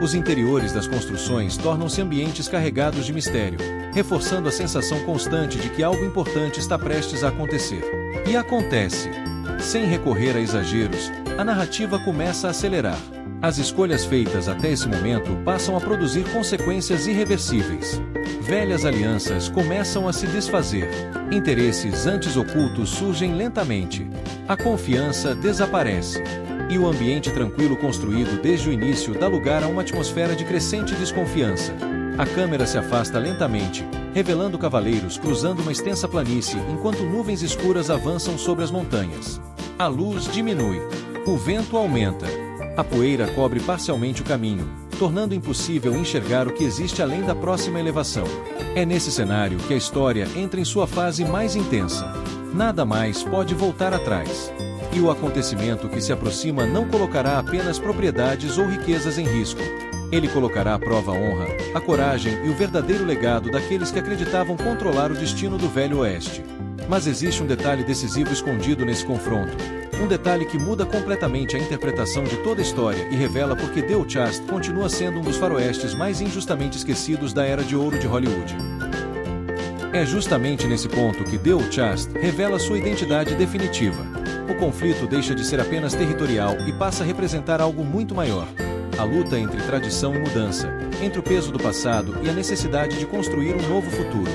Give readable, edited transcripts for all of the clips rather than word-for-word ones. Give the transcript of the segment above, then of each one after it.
Os interiores das construções tornam-se ambientes carregados de mistério, reforçando a sensação constante de que algo importante está prestes a acontecer. E acontece. Sem recorrer a exageros, a narrativa começa a acelerar. As escolhas feitas até esse momento passam a produzir consequências irreversíveis. Velhas alianças começam a se desfazer. Interesses antes ocultos surgem lentamente. A confiança desaparece. E o ambiente tranquilo construído desde o início dá lugar a uma atmosfera de crescente desconfiança. A câmera se afasta lentamente, revelando cavaleiros cruzando uma extensa planície enquanto nuvens escuras avançam sobre as montanhas. A luz diminui. O vento aumenta. A poeira cobre parcialmente o caminho, tornando impossível enxergar o que existe além da próxima elevação. É nesse cenário que a história entra em sua fase mais intensa. Nada mais pode voltar atrás. E o acontecimento que se aproxima não colocará apenas propriedades ou riquezas em risco. Ele colocará à prova a honra, a coragem e o verdadeiro legado daqueles que acreditavam controlar o destino do Velho Oeste. Mas existe um detalhe decisivo escondido nesse confronto. Um detalhe que muda completamente a interpretação de toda a história e revela por que The Outcast continua sendo um dos faroestes mais injustamente esquecidos da Era de Ouro de Hollywood. É justamente nesse ponto que The Outcast revela sua identidade definitiva. O conflito deixa de ser apenas territorial e passa a representar algo muito maior. A luta entre tradição e mudança, entre o peso do passado e a necessidade de construir um novo futuro.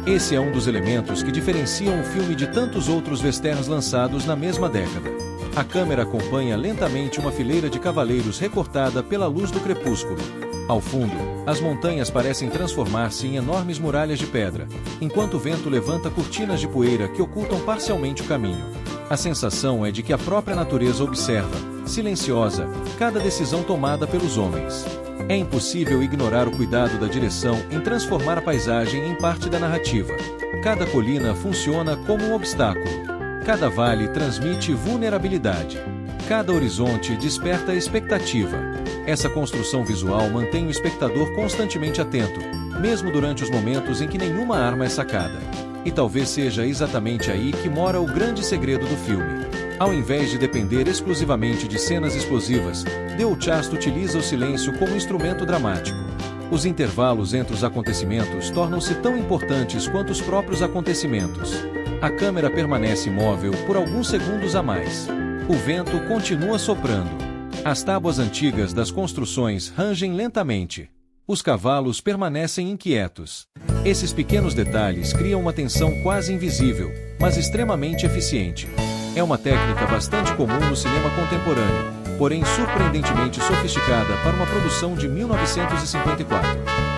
Esse é um dos elementos que diferenciam o filme de tantos outros westerns lançados na mesma década. A câmera acompanha lentamente uma fileira de cavaleiros recortada pela luz do crepúsculo. Ao fundo, as montanhas parecem transformar-se em enormes muralhas de pedra, enquanto o vento levanta cortinas de poeira que ocultam parcialmente o caminho. A sensação é de que a própria natureza observa, silenciosa, cada decisão tomada pelos homens. É impossível ignorar o cuidado da direção em transformar a paisagem em parte da narrativa. Cada colina funciona como um obstáculo. Cada vale transmite vulnerabilidade. Cada horizonte desperta expectativa. Essa construção visual mantém o espectador constantemente atento, mesmo durante os momentos em que nenhuma arma é sacada. E talvez seja exatamente aí que mora o grande segredo do filme. Ao invés de depender exclusivamente de cenas explosivas, The Outcast utiliza o silêncio como instrumento dramático. Os intervalos entre os acontecimentos tornam-se tão importantes quanto os próprios acontecimentos. A câmera permanece imóvel por alguns segundos a mais. O vento continua soprando. As tábuas antigas das construções rangem lentamente. Os cavalos permanecem inquietos. Esses pequenos detalhes criam uma tensão quase invisível, mas extremamente eficiente. É uma técnica bastante comum no cinema contemporâneo, porém surpreendentemente sofisticada para uma produção de 1954.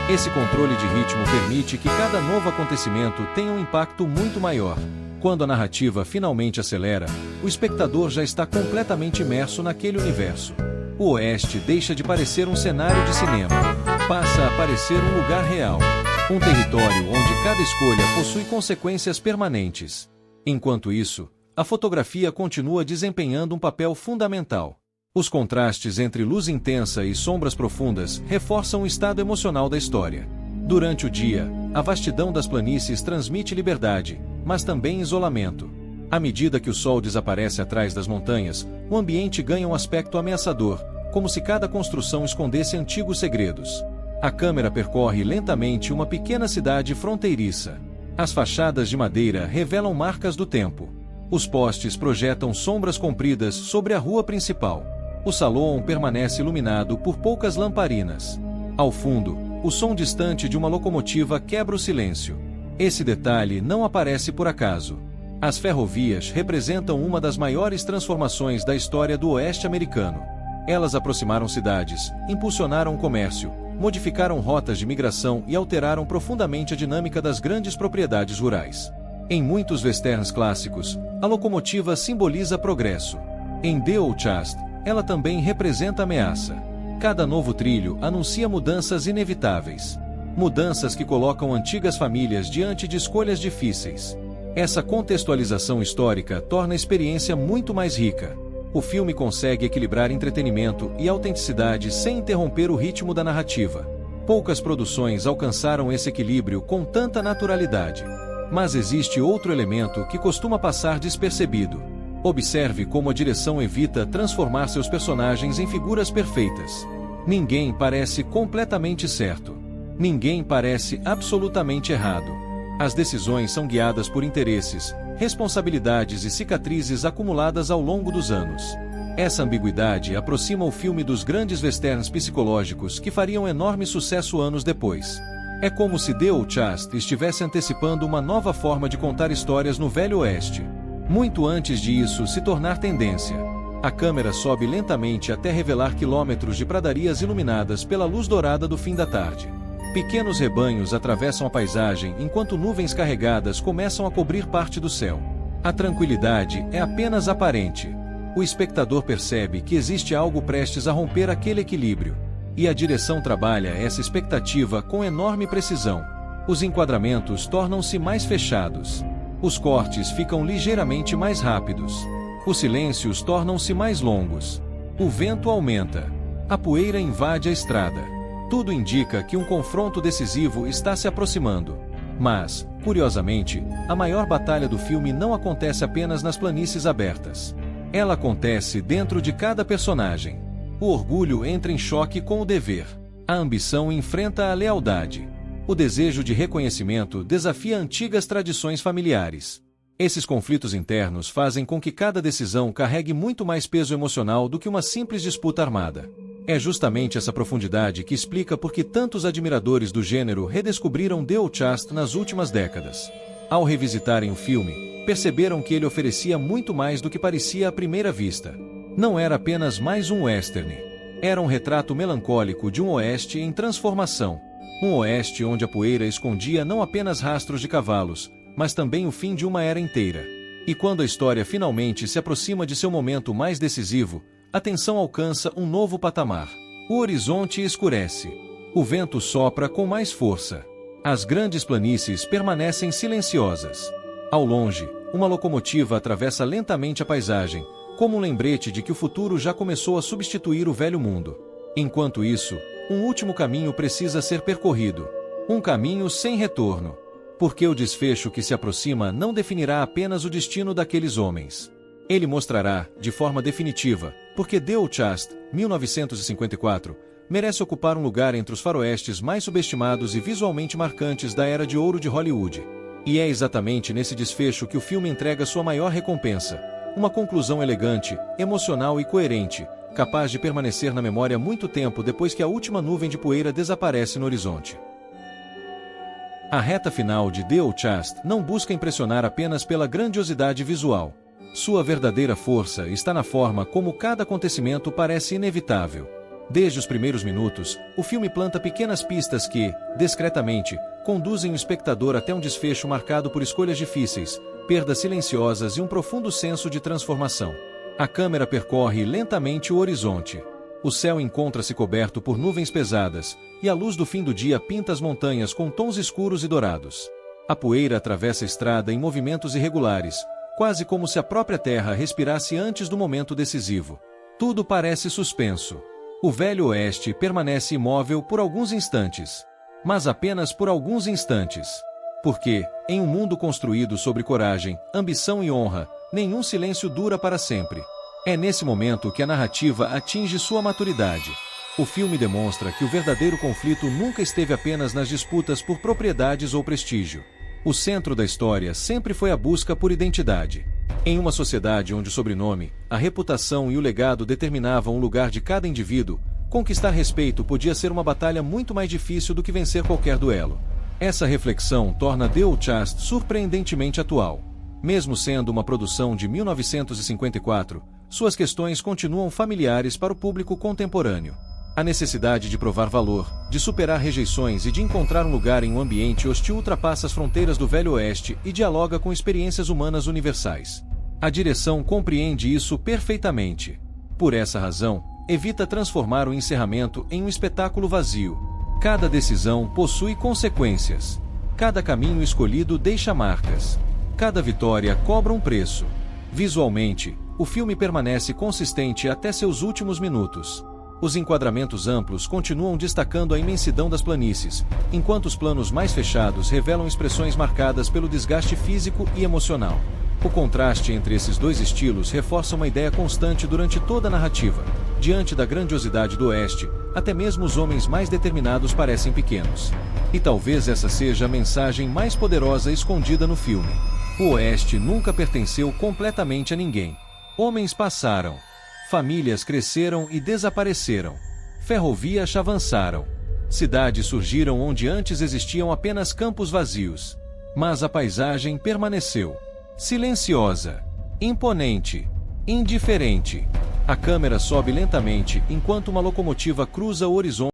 Esse controle de ritmo permite que cada novo acontecimento tenha um impacto muito maior. Quando a narrativa finalmente acelera, o espectador já está completamente imerso naquele universo. O Oeste deixa de parecer um cenário de cinema. Passa a parecer um lugar real. Um território onde cada escolha possui consequências permanentes. Enquanto isso, a fotografia continua desempenhando um papel fundamental. Os contrastes entre luz intensa e sombras profundas reforçam o estado emocional da história. Durante o dia, a vastidão das planícies transmite liberdade, mas também isolamento. À medida que o sol desaparece atrás das montanhas, o ambiente ganha um aspecto ameaçador, como se cada construção escondesse antigos segredos. A câmera percorre lentamente uma pequena cidade fronteiriça. As fachadas de madeira revelam marcas do tempo. Os postes projetam sombras compridas sobre a rua principal. O salão permanece iluminado por poucas lamparinas. Ao fundo, o som distante de uma locomotiva quebra o silêncio. Esse detalhe não aparece por acaso. As ferrovias representam uma das maiores transformações da história do Oeste americano. Elas aproximaram cidades, impulsionaram o comércio, modificaram rotas de migração e alteraram profundamente a dinâmica das grandes propriedades rurais. Em muitos westerns clássicos, a locomotiva simboliza progresso. Em The Outcast, ela também representa ameaça. Cada novo trilho anuncia mudanças inevitáveis. Mudanças que colocam antigas famílias diante de escolhas difíceis. Essa contextualização histórica torna a experiência muito mais rica. O filme consegue equilibrar entretenimento e autenticidade sem interromper o ritmo da narrativa. Poucas produções alcançaram esse equilíbrio com tanta naturalidade. Mas existe outro elemento que costuma passar despercebido. Observe como a direção evita transformar seus personagens em figuras perfeitas. Ninguém parece completamente certo. Ninguém parece absolutamente errado. As decisões são guiadas por interesses, responsabilidades e cicatrizes acumuladas ao longo dos anos. Essa ambiguidade aproxima o filme dos grandes westerns psicológicos que fariam enorme sucesso anos depois. É como se The Outcast estivesse antecipando uma nova forma de contar histórias no Velho Oeste. Muito antes de isso se tornar tendência. A câmera sobe lentamente até revelar quilômetros de pradarias iluminadas pela luz dourada do fim da tarde. Pequenos rebanhos atravessam a paisagem enquanto nuvens carregadas começam a cobrir parte do céu. A tranquilidade é apenas aparente. O espectador percebe que existe algo prestes a romper aquele equilíbrio. E a direção trabalha essa expectativa com enorme precisão. Os enquadramentos tornam-se mais fechados. Os cortes ficam ligeiramente mais rápidos. Os silêncios tornam-se mais longos. O vento aumenta. A poeira invade a estrada. Tudo indica que um confronto decisivo está se aproximando. Mas, curiosamente, a maior batalha do filme não acontece apenas nas planícies abertas. Ela acontece dentro de cada personagem. O orgulho entra em choque com o dever. A ambição enfrenta a lealdade. O desejo de reconhecimento desafia antigas tradições familiares. Esses conflitos internos fazem com que cada decisão carregue muito mais peso emocional do que uma simples disputa armada. É justamente essa profundidade que explica por que tantos admiradores do gênero redescobriram The Outcast nas últimas décadas. Ao revisitarem o filme, perceberam que ele oferecia muito mais do que parecia à primeira vista. Não era apenas mais um western. Era um retrato melancólico de um oeste em transformação. Um oeste onde a poeira escondia não apenas rastros de cavalos, mas também o fim de uma era inteira. E quando a história finalmente se aproxima de seu momento mais decisivo, a tensão alcança um novo patamar. O horizonte escurece. O vento sopra com mais força. As grandes planícies permanecem silenciosas. Ao longe, uma locomotiva atravessa lentamente a paisagem, como um lembrete de que o futuro já começou a substituir o velho mundo. Enquanto isso, um último caminho precisa ser percorrido. Um caminho sem retorno. Porque o desfecho que se aproxima não definirá apenas o destino daqueles homens. Ele mostrará, de forma definitiva, porque The Outcast, 1954, merece ocupar um lugar entre os faroestes mais subestimados e visualmente marcantes da era de ouro de Hollywood. E é exatamente nesse desfecho que o filme entrega sua maior recompensa. Uma conclusão elegante, emocional e coerente, capaz de permanecer na memória muito tempo depois que a última nuvem de poeira desaparece no horizonte. A reta final de The Outcast não busca impressionar apenas pela grandiosidade visual. Sua verdadeira força está na forma como cada acontecimento parece inevitável. Desde os primeiros minutos, o filme planta pequenas pistas que, discretamente, conduzem o espectador até um desfecho marcado por escolhas difíceis, perdas silenciosas e um profundo senso de transformação. A câmera percorre lentamente o horizonte. O céu encontra-se coberto por nuvens pesadas, e a luz do fim do dia pinta as montanhas com tons escuros e dourados. A poeira atravessa a estrada em movimentos irregulares, quase como se a própria terra respirasse antes do momento decisivo. Tudo parece suspenso. O Velho Oeste permanece imóvel por alguns instantes. Mas apenas por alguns instantes. Porque, em um mundo construído sobre coragem, ambição e honra, nenhum silêncio dura para sempre. É nesse momento que a narrativa atinge sua maturidade. O filme demonstra que o verdadeiro conflito nunca esteve apenas nas disputas por propriedades ou prestígio. O centro da história sempre foi a busca por identidade. Em uma sociedade onde o sobrenome, a reputação e o legado determinavam o lugar de cada indivíduo, conquistar respeito podia ser uma batalha muito mais difícil do que vencer qualquer duelo. Essa reflexão torna The Outcast surpreendentemente atual. Mesmo sendo uma produção de 1954, suas questões continuam familiares para o público contemporâneo. A necessidade de provar valor, de superar rejeições e de encontrar um lugar em um ambiente hostil ultrapassa as fronteiras do Velho Oeste e dialoga com experiências humanas universais. A direção compreende isso perfeitamente. Por essa razão, evita transformar o encerramento em um espetáculo vazio. Cada decisão possui consequências. Cada caminho escolhido deixa marcas. Cada vitória cobra um preço. Visualmente, o filme permanece consistente até seus últimos minutos. Os enquadramentos amplos continuam destacando a imensidão das planícies, enquanto os planos mais fechados revelam expressões marcadas pelo desgaste físico e emocional. O contraste entre esses dois estilos reforça uma ideia constante durante toda a narrativa. Diante da grandiosidade do Oeste, até mesmo os homens mais determinados parecem pequenos. E talvez essa seja a mensagem mais poderosa escondida no filme. O Oeste nunca pertenceu completamente a ninguém. Homens passaram. Famílias cresceram e desapareceram. Ferrovias avançaram. Cidades surgiram onde antes existiam apenas campos vazios. Mas a paisagem permaneceu. Silenciosa. Imponente. Indiferente. A câmera sobe lentamente enquanto uma locomotiva cruza o horizonte.